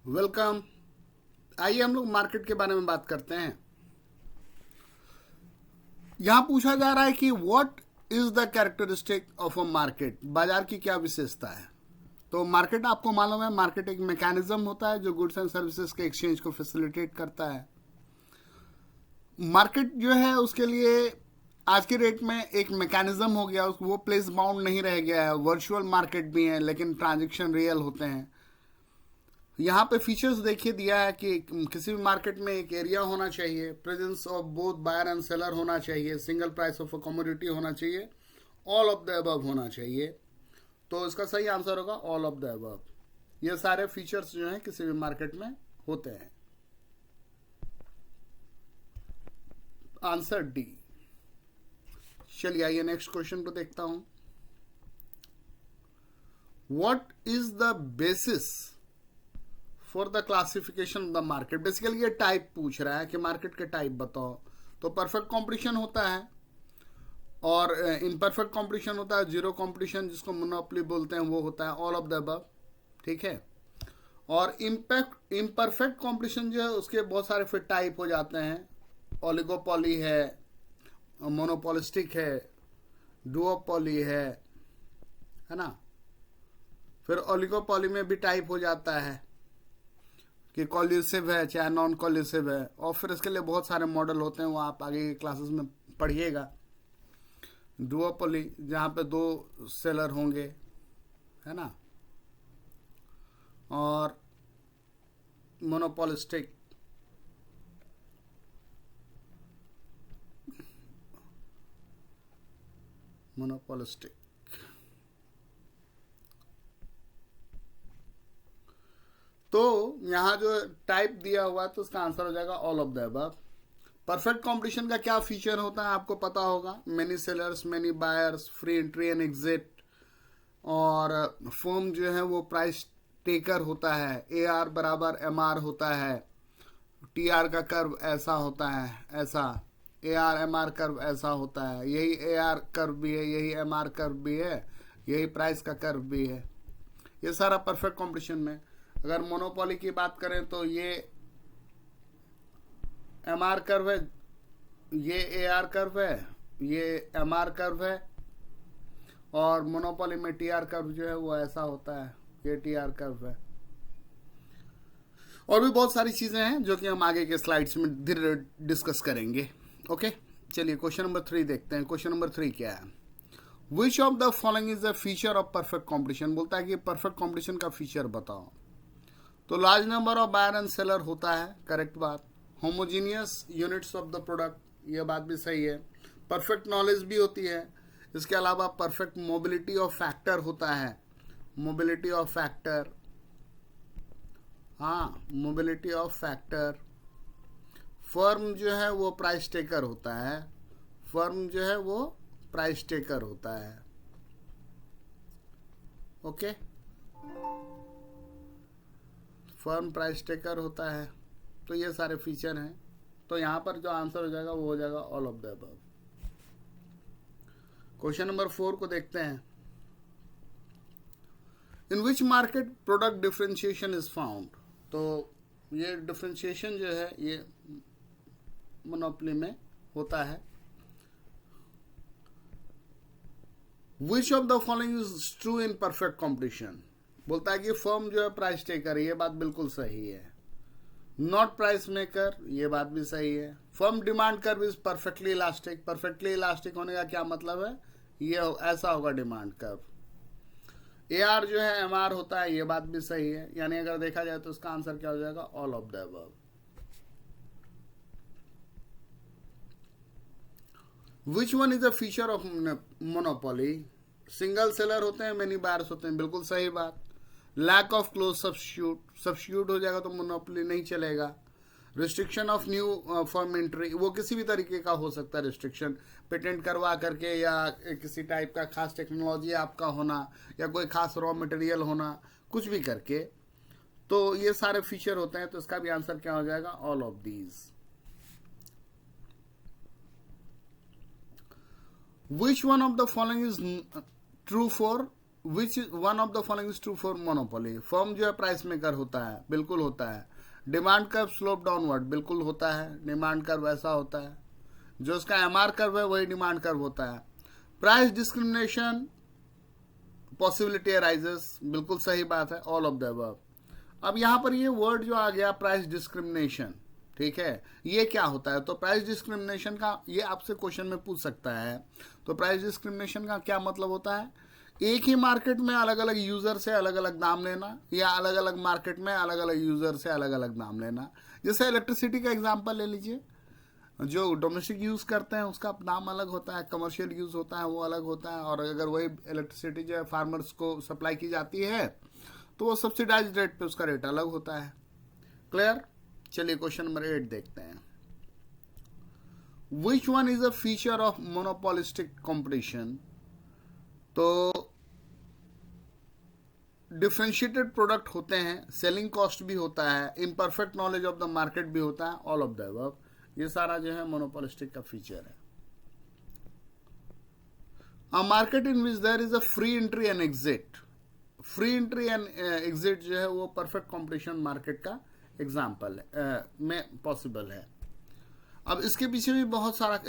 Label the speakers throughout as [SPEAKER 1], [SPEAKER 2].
[SPEAKER 1] Welcome. आइए हम लोग मार्केट के बारे में बात करते हैं। यहां पूछा जा रहा है कि what is the characteristic of a market, बाजार की क्या विशेषता है। तो मार्केट आपको मालूम है, मार्केट एक मैकेनिज्म होता है जो गुड्स एंड सर्विसेज के एक्सचेंज को फैसिलिटेट करता है। मार्केट जो है उसके लिए आज के डेट में एक मैकेनिज्म हो गया, वो प्लेस बाउंड नहीं रह गया है। वर्चुअल मार्केट भी है लेकिन ट्रांजेक्शन रियल होते हैं। यहाँ पे फीचर्स देखिए दिया है कि किसी भी मार्केट में एक एरिया होना चाहिए, presence of both buyer and seller होना चाहिए, single price of a commodity होना चाहिए, ऑल ऑफ द अबव होना चाहिए। तो इसका सही आंसर होगा ऑल ऑफ द अबव। ये सारे फीचर्स जो हैं किसी भी मार्केट में होते हैं। Answer D. चलिए आइए नेक्स्ट क्वेश्चन को देखता हूं। What is the basis for the classification of the market. Basically ये टाइप पूछ रहा है कि मार्केट के टाइप बताओ। तो परफेक्ट कंपटीशन होता है और इम्परफेक्ट कंपटीशन होता है, जीरो कंपटीशन जिसको मोनोपोली बोलते हैं वो होता है ऑल ऑफ द अबव। ठीक है। और इम्परफेक्ट कंपटीशन जो है उसके बहुत सारे फिर टाइप हो जाते हैं। ओलिगोपोली है, मोनोपोलिस्टिक है, डुओपोली है ना। फिर ओलिगोपोली में भी टाइप हो जाता है कि कॉल्यूसिव है चाहे नॉन कॉल्यूसिव है। और फिर इसके लिए बहुत सारे मॉडल होते हैं, वो आप आगे के क्लासेस में पढ़िएगा। डुओपोली जहाँ पे दो सेलर होंगे, है ना। और मोनोपोलिस्टिक तो यहां जो टाइप दिया हुआ है तो उसका आंसर हो जाएगा all of the above. Perfect competition का क्या फीचर होता है आपको पता होगा। Many sellers, many buyers, free entry and exit. और फर्म जो है वो प्राइस टेकर होता है। ए आर बराबर एम आर होता है। टी आर का कर्व ऐसा होता है, ऐसा A R M R curve ऐसा होता है। यही ए आर कर्व भी है, यही एम आर कर्व भी है, यही प्राइस का कर्व भी है। ये सारा परफेक्ट कंपटीशन में। अगर मोनोपोली की बात करें तो ये एम आर कर्व है, ये ए आर कर्व है, ये एम आर कर्व है। और मोनोपोली में टी आर कर्व जो है वो ऐसा होता है, ये टी आर कर्व है। और भी बहुत सारी चीजें हैं जो कि हम आगे के स्लाइड्स में धीरे डिस्कस करेंगे। ओके, चलिए क्वेश्चन नंबर 3 देखते हैं। क्वेश्चन नंबर 3 क्या है। Which of the following is the feature of perfect competition. बोलता है कि परफेक्ट कॉम्पिटिशन का फीचर बताओ। तो large number of buyer and seller होता है, करेक्ट बात। Homogeneous units of the product, यह बात भी सही है। परफेक्ट नॉलेज भी होती है। इसके अलावा परफेक्ट मोबिलिटी ऑफ फैक्टर होता है। मोबिलिटी ऑफ फैक्टर, हाँ मोबिलिटी ऑफ फैक्टर। फर्म जो है वो प्राइस टेकर होता है। फर्म जो है वो प्राइस टेकर होता है। ओके, फर्म प्राइस टेकर होता है। तो ये सारे फीचर हैं। तो यहां पर जो आंसर हो जाएगा वो हो जाएगा all of the above. Question number 4 को देखते हैं। In which market product differentiation is found. तो ये डिफरेंशिएशन जो है ये मोनोपोली में होता है। Which of the following is true in perfect competition. बोलता है कि फर्म जो है प्राइस टेकर है, ये बात बिल्कुल सही है। नॉट प्राइस मेकर, ये बात भी सही है। Firm demand curve is perfectly elastic. Perfectly elastic होने का क्या मतलब है, ये ऐसा होगा डिमांड कर्व। ए आर जो है एम आर होता है, ये बात भी सही है। यानी अगर देखा जाए तो इसका आंसर क्या हो जाएगा all of the above. Which one is a feature of monopoly. Single seller होते हैं, मेनी बायर्स होते हैं, बिल्कुल सही बात। Lack of close substitute, substitute हो जाएगा तो मोनोपोली नहीं चलेगा। Restriction of new firm entry, वो किसी भी तरीके का हो सकता है रिस्ट्रिक्शन, पेटेंट करवा करके या किसी टाइप का खास टेक्नोलॉजी आपका होना या कोई खास रॉ मटेरियल होना, कुछ भी करके। तो ये सारे फीचर होते हैं। तो इसका भी आंसर क्या हो जाएगा all of these. Which one of the following is true for which one of the following is true for monopoly? Firm जो है प्राइस मेकर होता है, बिल्कुल होता है। डिमांड कर्व स्लोप डाउनवर्ड, बिल्कुल होता है, डिमांड कर्व ऐसा होता है। जो उसका एमआर कर्व है वही डिमांड कर्व होता है। प्राइस डिस्क्रिमिनेशन पॉसिबिलिटी अराइजेस, बिल्कुल सही बात है, ऑल ऑफ द अबव। अब यहां पर ये वर्ड जो आ गया प्राइस डिस्क्रिमिनेशन, ठीक है, ये क्या होता है? तो प्राइस डिस्क्रिमिनेशन का ये आपसे क्वेश्चन में पूछ सकता है। तो प्राइस डिस्क्रिमिनेशन का क्या मतलब होता है? एक ही मार्केट में अलग अलग यूजर से अलग अलग दाम लेना, या अलग अलग मार्केट में अलग अलग यूजर से अलग अलग दाम लेना। जैसे इलेक्ट्रिसिटी का एग्जांपल ले लीजिए, जो डोमेस्टिक यूज करते हैं उसका दाम अलग होता है, कमर्शियल यूज होता है वो अलग होता है, और अगर वही इलेक्ट्रिसिटी जो है फार्मर्स को सप्लाई की जाती है तो वो सब्सिडाइज्ड रेट पे उसका रेट अलग होता है। क्लियर? चलिए क्वेश्चन नंबर 8 देखते हैं। विच one is a feature of monopolistic competition? तो डिफरेंशिएटेड प्रोडक्ट होते हैं, सेलिंग कॉस्ट भी होता है, imperfect knowledge of the market भी होता है, ऑल ऑफ द अबव। ये सारा जो है मोनोपोलिस्टिक का फीचर है। A market in which there is a free entry and exit, free entry and exit जो है वो परफेक्ट कंपटीशन मार्केट का एग्जाम्पल में पॉसिबल है। अब इसके पीछे भी बहुत सारा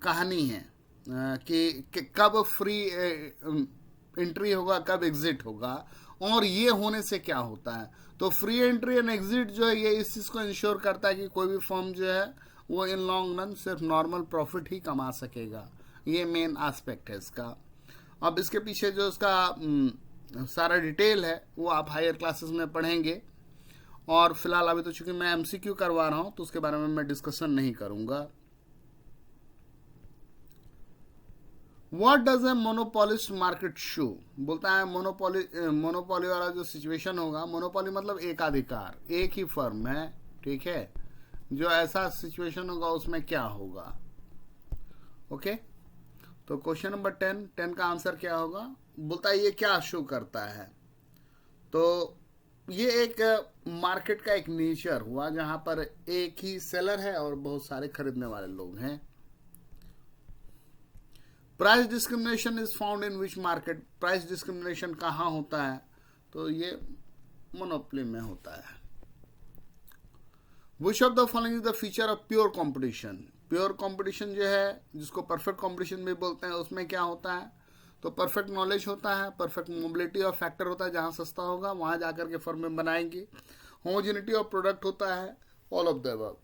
[SPEAKER 1] कहानी है कि कब फ्री एंट्री होगा, कब एग्जिट होगा, और ये होने से क्या होता है। तो फ्री एंट्री एंड एग्जिट जो है ये इस चीज को इंश्योर करता है कि कोई भी फर्म जो है वो इन लॉन्ग रन सिर्फ नॉर्मल प्रॉफिट ही कमा सकेगा। ये मेन एस्पेक्ट है इसका। अब इसके पीछे जो इसका सारा डिटेल है वो आप हायर क्लासेस में पढ़ेंगे, और फिलहाल अभी तो चूंकि मैं एमसीक्यू करवा रहा हूं तो उसके बारे में मैं डिस्कशन नहीं करूंगा। What does a monopolist market show? बोलता है मोनोपोली वाला जो सिचुएशन होगा, मोनोपोली मतलब एकाधिकार, एक ही फर्म है, ठीक है, जो ऐसा सिचुएशन होगा उसमें क्या होगा। ओके, तो क्वेश्चन नंबर 10 का आंसर क्या होगा? बोलता है ये क्या शो करता है? तो ये एक मार्केट का एक नेचर हुआ जहां पर एक ही सेलर है और बहुत सारे खरीदने वाले लोग हैं। Price discrimination is found in which market? Price discrimination कहां होता है? तो ये मोनोपोली में होता है। Which of the following is the feature of pure competition? Pure competition जो है जिसको परफेक्ट कंपटीशन भी बोलते हैं, उसमें क्या होता है? तो परफेक्ट नॉलेज होता है, परफेक्ट मोबिलिटी ऑफ फैक्टर होता है, जहां सस्ता होगा वहां जाकर के फर्म में बनाएंगे। होमोजेनिटी ऑफ प्रोडक्ट होता है, ऑल ऑफ द अबव।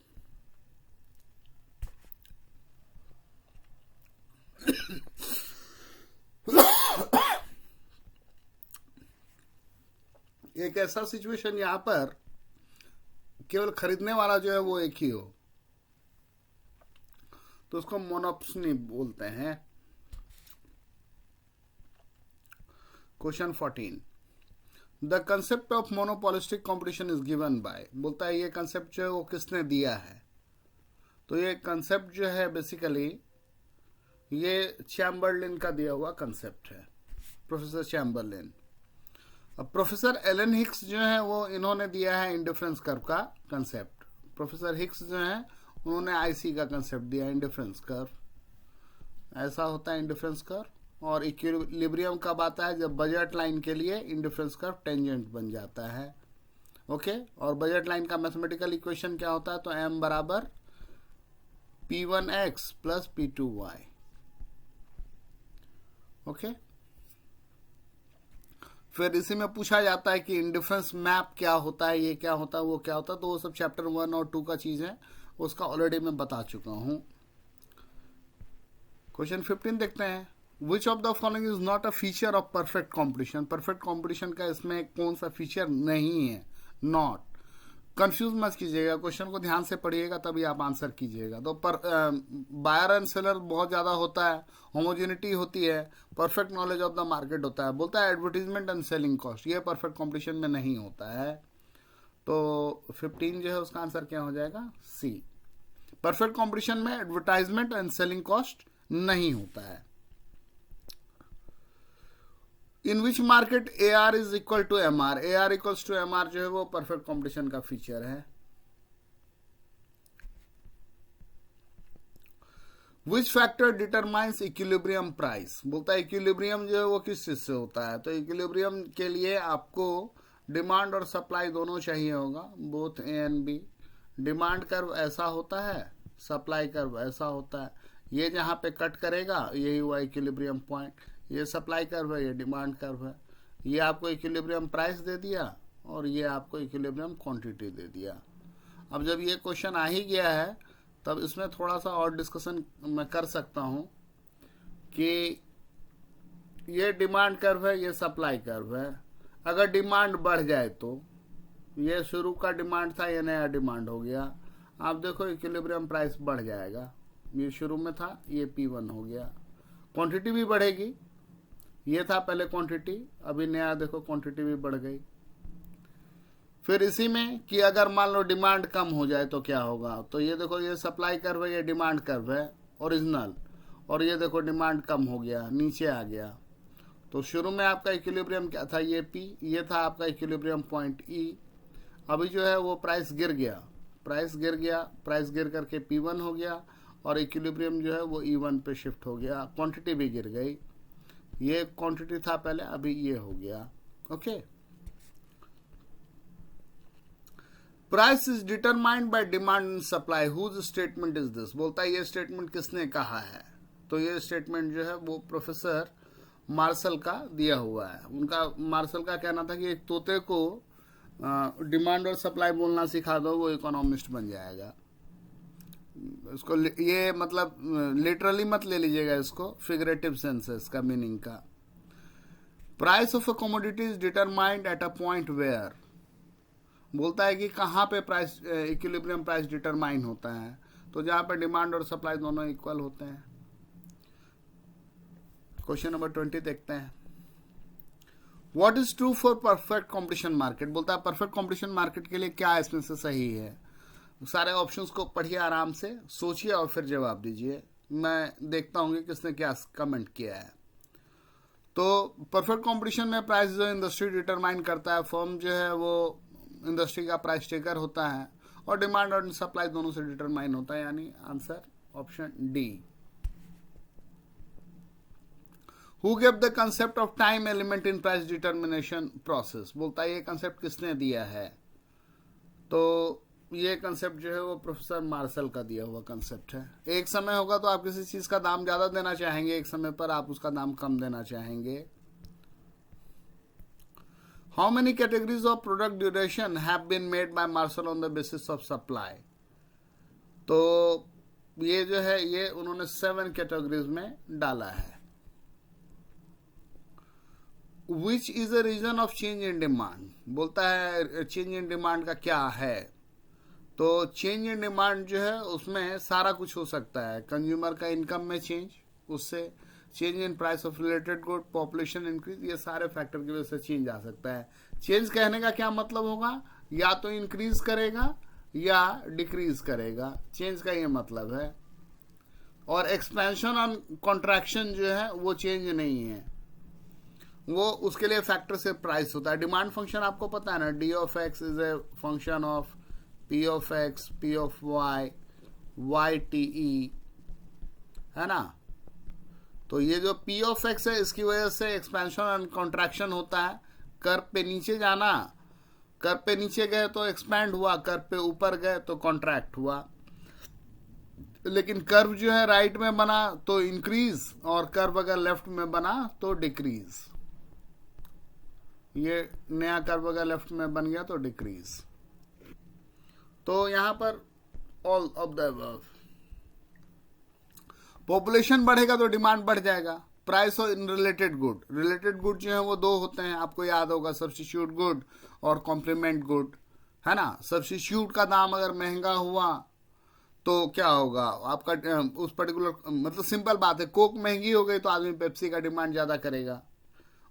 [SPEAKER 1] एक ऐसा सिचुएशन यहां पर केवल खरीदने वाला जो है वो एक ही हो तो उसको मोनोपोली बोलते हैं। Question 14, the concept of monopolistic competition is given by? बोलता है ये कंसेप्ट जो है वो किसने दिया है? तो ये कंसेप्ट जो है बेसिकली ये चैम्बरलिन का दिया हुआ कंसेप्ट है, प्रोफेसर चैम्बरलिन। अब प्रोफेसर एलन हिक्स जो है वो इन्होंने दिया है इंडिफरेंस कर्व का कंसेप्ट। प्रोफेसर हिक्स जो है उन्होंने आईसी का कंसेप्ट दिया, इंडिफरेंस कर्व। ऐसा होता है इंडिफरेंस कर्व। और इक्विलिब्रियम कब आता है? जब बजट लाइन के लिए इंडिफरेंस कर्व टेंजेंट बन जाता है। ओके, और बजट लाइन का मैथमेटिकल इक्वेशन क्या होता है? तो m बराबर p1x प्लस p2y। ओके, फिर इसी में पूछा जाता है कि इंडिफरेंस मैप क्या होता है, ये क्या होता है, वो क्या होता है। तो वो सब चैप्टर 1 और 2 का चीज है, उसका ऑलरेडी मैं बता चुका हूं। क्वेश्चन 15 देखते हैं। विच of the following is not a feature of perfect competition? Perfect competition का इसमें कौन सा फीचर नहीं है? नॉट। कंफ्यूज मत कीजिएगा, क्वेश्चन को ध्यान से पढ़िएगा तभी आप आंसर कीजिएगा। तो बायर एंड सेलर बहुत ज्यादा होता है, होमोजेनिटी होती है, perfect knowledge of the market होता है। बोलता है एडवर्टीजमेंट एंड सेलिंग कॉस्ट, ये परफेक्ट कॉम्पिटिशन में नहीं होता है। तो 15 जो है उसका आंसर क्या हो जाएगा? सी। परफेक्ट कॉम्पिटिशन में एडवर्टाइजमेंट एंड सेलिंग कॉस्ट नहीं होता है। In which market AR is equal to MR? AR equals to MR जो है वो परफेक्ट कॉम्पिटिशन का फीचर है। Which factor determines equilibrium price, बोलता है इक्विलिब्रियम जो है वो किस चीज से होता है। तो इक्विलिब्रियम के लिए आपको डिमांड और सप्लाई दोनों चाहिए होगा, both A and B. Demand curve ऐसा होता है, सप्लाई कर्व ऐसा होता है। ये जहां पे कट करेगा यही हुआ इक्विलिब्रियम पॉइंट। ये सप्लाई कर्व है, ये डिमांड कर्व है। ये आपको इक्विलिब्रियम प्राइस दे दिया और ये आपको इक्विलिब्रियम क्वांटिटी दे दिया। अब जब ये क्वेश्चन आ ही गया है तब इसमें थोड़ा सा और डिस्कशन मैं कर सकता हूं कि ये डिमांड कर्व है, ये सप्लाई कर्व है। अगर डिमांड बढ़ जाए तो ये शुरू का डिमांड था, ये नया डिमांड हो गया। आप देखो इक्विलिब्रियम प्राइस बढ़ जाएगा। ये शुरू में था, ये P1 हो गया। क्वांटिटी भी बढ़ेगी, ये था पहले क्वांटिटी, अभी नया देखो क्वांटिटी भी बढ़ गई। फिर इसी में कि अगर मान लो डिमांड कम हो जाए तो क्या होगा। तो ये देखो ये सप्लाई कर्व है, ये डिमांड कर्व है ओरिजिनल, और ये देखो डिमांड कम हो गया, नीचे आ गया। तो शुरू में आपका इक्विलिब्रियम क्या था, ये P, ये था आपका इक्विलिब्रियम पॉइंट E। अभी जो है वो प्राइस गिर गया, प्राइस गिर करके P1 हो गया और इक्विलिब्रियम जो है वो E1 पे शिफ्ट हो गया। क्वांटिटी भी गिर गई, ये क्वांटिटी था पहले, अभी ये हो गया। Okay, price is determined by demand and supply, whose statement is this, बोलता है ये स्टेटमेंट किसने कहा है। तो ये स्टेटमेंट जो है वो प्रोफेसर मार्शल का दिया हुआ है। उनका मार्शल का कहना था कि एक तोते को डिमांड और सप्लाई बोलना सिखा दो, वो इकोनॉमिस्ट बन जाएगा। इसको ये मतलब लिटरली मत ले लीजिएगा, इसको फिगरेटिव सेंस है इसका मीनिंग का। Price of a commodity is determined at a point where, बोलता है कि कहाँ पे प्राइस इक्विलिब्रियम प्राइस डिटरमाइन होता है। तो जहां पे डिमांड और सप्लाई दोनों इक्वल होते हैं। क्वेश्चन नंबर 20 देखते हैं। What is true for perfect competition market, बोलता है परफेक्ट कॉम्पिटिशन मार्केट के लिए क्या इसमें से सही है। सारे ऑप्शंस को पढ़िए, आराम से सोचिए और फिर जवाब दीजिए। मैं देखता हूँ कि किसने क्या कमेंट किया है। तो परफेक्ट कॉम्पिटिशन में प्राइस जो इंडस्ट्री डिटरमाइन करता है, फर्म जो है वो इंडस्ट्री का प्राइस टेकर होता है, और डिमांड और सप्लाई दोनों से डिटरमाइन होता है, यानी answer option D. Who give the concept of time element in price determination process, बोलता है ये कंसेप्ट किसने दिया है। तो ये कंसेप्ट जो है वो प्रोफेसर मार्शल का दिया हुआ कंसेप्ट है। एक समय होगा तो आप किसी चीज का दाम ज्यादा देना चाहेंगे, एक समय पर आप उसका दाम कम देना चाहेंगे। How many categories of product duration have been made by Marshall on the basis of supply? तो ये जो है ये उन्होंने 7 कैटेगरीज में डाला है। Which is the reason of change in demand, बोलता है चेंज इन डिमांड का क्या है। तो चेंज इन डिमांड जो है उसमें सारा कुछ हो सकता है। कंज्यूमर का इनकम में चेंज, उससे change in price of related good, population increase, ये सारे फैक्टर की वजह से चेंज आ सकता है। चेंज कहने का क्या मतलब होगा, या तो इंक्रीज करेगा या डिक्रीज करेगा, चेंज का ये मतलब है। और एक्सपेंशन और कॉन्ट्रैक्शन जो है वो चेंज नहीं है, वो उसके लिए फैक्टर से प्राइस होता है। डिमांड फंक्शन आपको पता है ना, D of X is a function of P of X, P of Y, Y T E, है ना। तो ये जो P ऑफ एक्स है इसकी वजह से एक्सपेंशन एंड कॉन्ट्रैक्शन होता है। कर्व पे नीचे जाना, कर्व पे नीचे गए तो एक्सपैंड हुआ, कर्व पे ऊपर गए तो कॉन्ट्रैक्ट हुआ। लेकिन कर्व जो है राइट में बना तो इंक्रीज, और कर्व अगर लेफ्ट में बना तो डिक्रीज। ये नया कर्व अगर लेफ्ट में बन गया तो डिक्रीज। तो यहां पर all of the above. Population बढ़ेगा तो डिमांड बढ़ जाएगा। प्राइस और रिलेटेड गुड, रिलेटेड गुड जो है वो दो होते हैं, आपको याद होगा, सब्स्टिट्यूट गुड और कॉम्प्लीमेंट गुड, है ना। सब्स्टिट्यूट का दाम अगर महंगा हुआ तो क्या होगा आपका उस पर्टिकुलर, मतलब सिंपल बात है, कोक महंगी हो गई तो आदमी पेप्सी का डिमांड ज्यादा करेगा,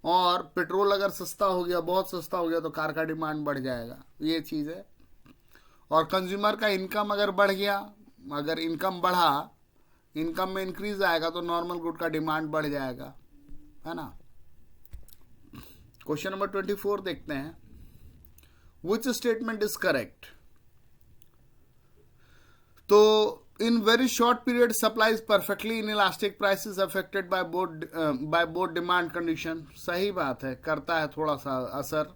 [SPEAKER 1] और पेट्रोल अगर सस्ता हो गया, बहुत सस्ता हो गया, तो कार का डिमांड बढ़ जाएगा। ये चीज है। और कंज्यूमर का इनकम अगर बढ़ गया, अगर इनकम बढ़ा, इनकम में इंक्रीज आएगा तो नॉर्मल गुड का डिमांड बढ़ जाएगा, है ना। क्वेश्चन नंबर 24 देखते हैं। विच स्टेटमेंट इज करेक्ट, तो In very short period, supply is perfectly inelastic. Price is affected by both demand condition. सही बात है, करता है थोड़ा सा असर.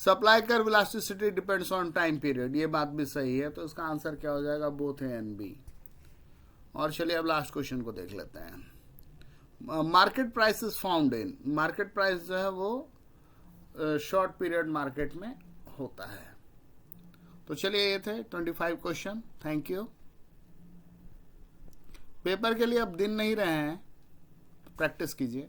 [SPEAKER 1] Supply curve elasticity depends on time period, ये बात भी सही है. तो इसका आंसर क्या हो जाएगा? Both A and B. और चलिए अब लास्ट क्वेश्चन को देख लेते हैं. Market price is found in. Market price जो है वो शॉर्ट पीरियड मार्केट में होता है. तो चलिए ये थे 25 क्वेश्चन. Thank you. पेपर के लिए अब दिन नहीं रहे हैं, प्रैक्टिस कीजिए.